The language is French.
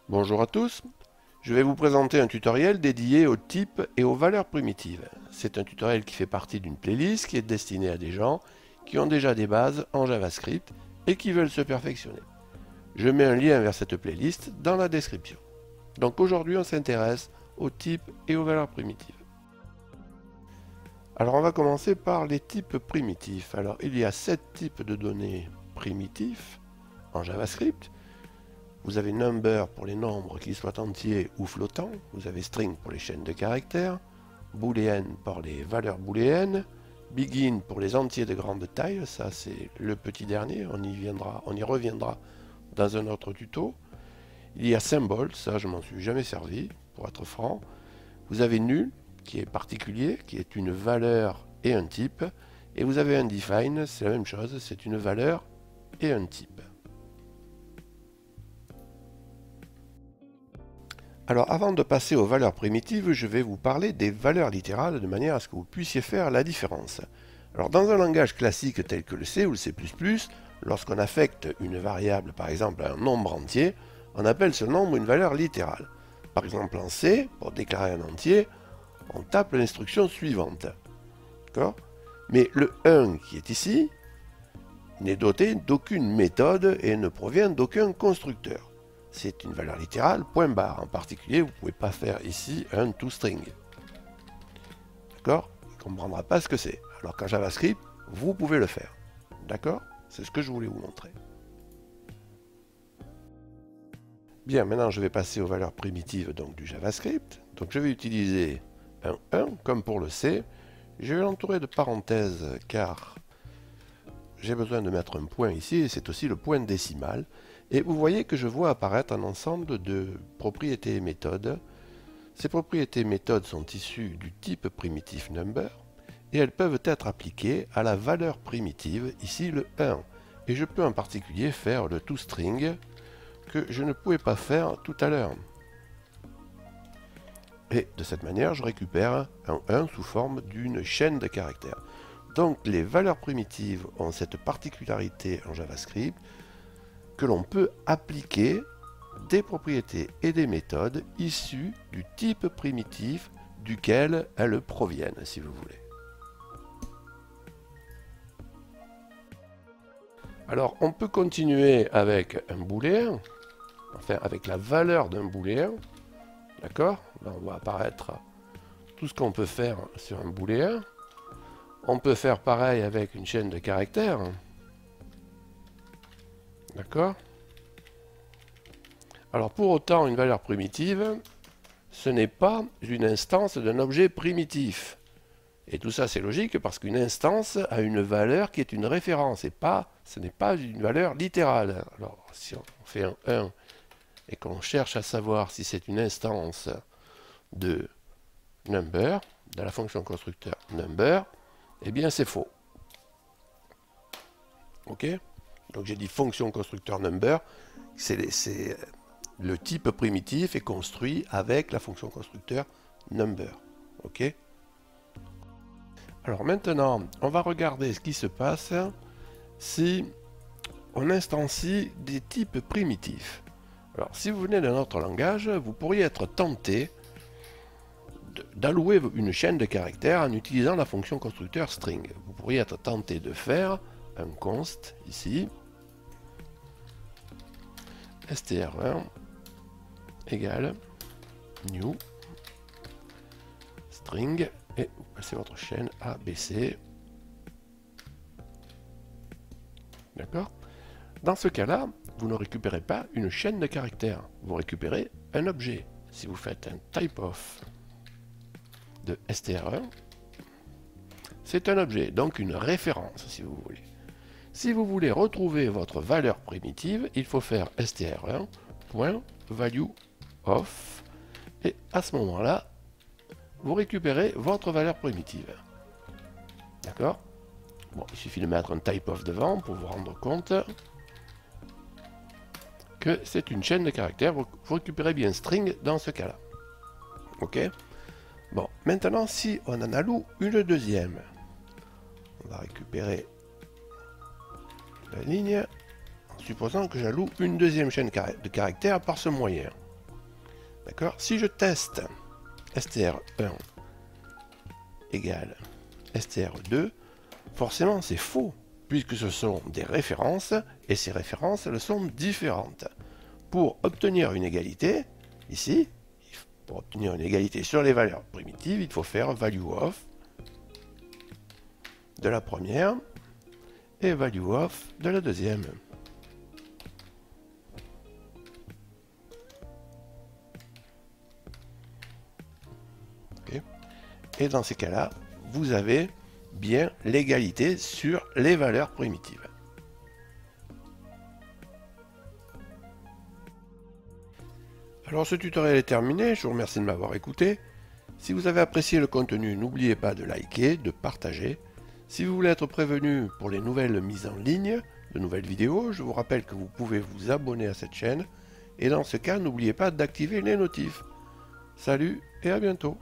Bonjour à tous, je vais vous présenter un tutoriel dédié aux types et aux valeurs primitives. C'est un tutoriel qui fait partie d'une playlist qui est destinée à des gens qui ont déjà des bases en JavaScript et qui veulent se perfectionner. Je mets un lien vers cette playlist dans la description. Donc aujourd'hui on s'intéresse aux types et aux valeurs primitives. Alors on va commencer par les types primitifs. Alors il y a 7 types de données primitifs en JavaScript. Vous avez number pour les nombres qu'ils soient entiers ou flottants. Vous avez string pour les chaînes de caractères. Boolean pour les valeurs booléennes. Begin pour les entiers de grande taille. Ça c'est le petit dernier. On y reviendra dans un autre tuto. Il y a symbol. Ça je m'en suis jamais servi pour être franc. Vous avez nul qui est particulier, qui est une valeur et un type. Et vous avez undefined, c'est la même chose. C'est une valeur et un type. Alors avant de passer aux valeurs primitives, je vais vous parler des valeurs littérales de manière à ce que vous puissiez faire la différence. Alors dans un langage classique tel que le C ou le C++, lorsqu'on affecte une variable par exemple à un nombre entier, on appelle ce nombre une valeur littérale. Par exemple en C, pour déclarer un entier, on tape l'instruction suivante. D'accord ? Mais le 1 qui est ici n'est doté d'aucune méthode et ne provient d'aucun constructeur. C'est une valeur littérale, point barre. En particulier, vous ne pouvez pas faire ici un toString. D'accord? Il ne comprendra pas ce que c'est. Alors qu'en JavaScript, vous pouvez le faire. D'accord? C'est ce que je voulais vous montrer. Bien, maintenant je vais passer aux valeurs primitives donc, du JavaScript. Donc je vais utiliser un 1 comme pour le C. Je vais l'entourer de parenthèses car j'ai besoin de mettre un point ici et c'est aussi le point décimal. Et vous voyez que je vois apparaître un ensemble de propriétés et méthodes. Ces propriétés et méthodes sont issues du type primitif number et elles peuvent être appliquées à la valeur primitive, ici le 1. Et je peux en particulier faire le toString que je ne pouvais pas faire tout à l'heure. Et de cette manière, je récupère un 1 sous forme d'une chaîne de caractères. Donc les valeurs primitives ont cette particularité en JavaScript que l'on peut appliquer des propriétés et des méthodes issues du type primitif duquel elles proviennent, si vous voulez. Alors, on peut continuer avec un booléen, enfin avec la valeur d'un booléen, d'accord? Là, on voit apparaître tout ce qu'on peut faire sur un booléen. On peut faire pareil avec une chaîne de caractères, d'accord? Alors pour autant, une valeur primitive, ce n'est pas une instance d'un objet primitif. Et tout ça c'est logique parce qu'une instance a une valeur qui est une référence et ce n'est pas une valeur littérale. Alors si on fait un 1 et qu'on cherche à savoir si c'est une instance de number, de la fonction constructeur number, eh bien c'est faux. Ok? Donc j'ai dit fonction constructeur number, c'est le type primitif est construit avec la fonction constructeur number. Ok? Alors maintenant, on va regarder ce qui se passe si on instancie des types primitifs. Alors si vous venez d'un autre langage, vous pourriez être tenté d'allouer une chaîne de caractères en utilisant la fonction constructeur string. Vous pourriez être tenté de faire un const ici, str1 égale new string et vous passez votre chaîne ABC. D'accord? Dans ce cas-là, vous ne récupérez pas une chaîne de caractères, vous récupérez un objet. Si vous faites un typeof de str1, c'est un objet, donc une référence si vous voulez. Si vous voulez retrouver votre valeur primitive, il faut faire str1.valueOf et à ce moment-là, vous récupérez votre valeur primitive. D'accord? Bon, il suffit de mettre un typeof devant pour vous rendre compte que c'est une chaîne de caractères. Vous récupérez bien string dans ce cas-là. Ok? Bon, maintenant, si on en alloue une deuxième, on va récupérer la ligne en supposant que j'alloue une deuxième chaîne de caractères par ce moyen. D'accord? Si je teste str1 égale str2, forcément c'est faux, puisque ce sont des références, et ces références elles sont différentes. Pour obtenir une égalité, ici, pour obtenir une égalité sur les valeurs primitives, il faut faire value of de la première et value of de la deuxième. Okay. Et dans ces cas-là, vous avez bien l'égalité sur les valeurs primitives. Alors ce tutoriel est terminé, je vous remercie de m'avoir écouté. Si vous avez apprécié le contenu, n'oubliez pas de liker, de partager. Si vous voulez être prévenu pour les nouvelles mises en ligne, de nouvelles vidéos, je vous rappelle que vous pouvez vous abonner à cette chaîne. Et dans ce cas, n'oubliez pas d'activer les notifs. Salut et à bientôt.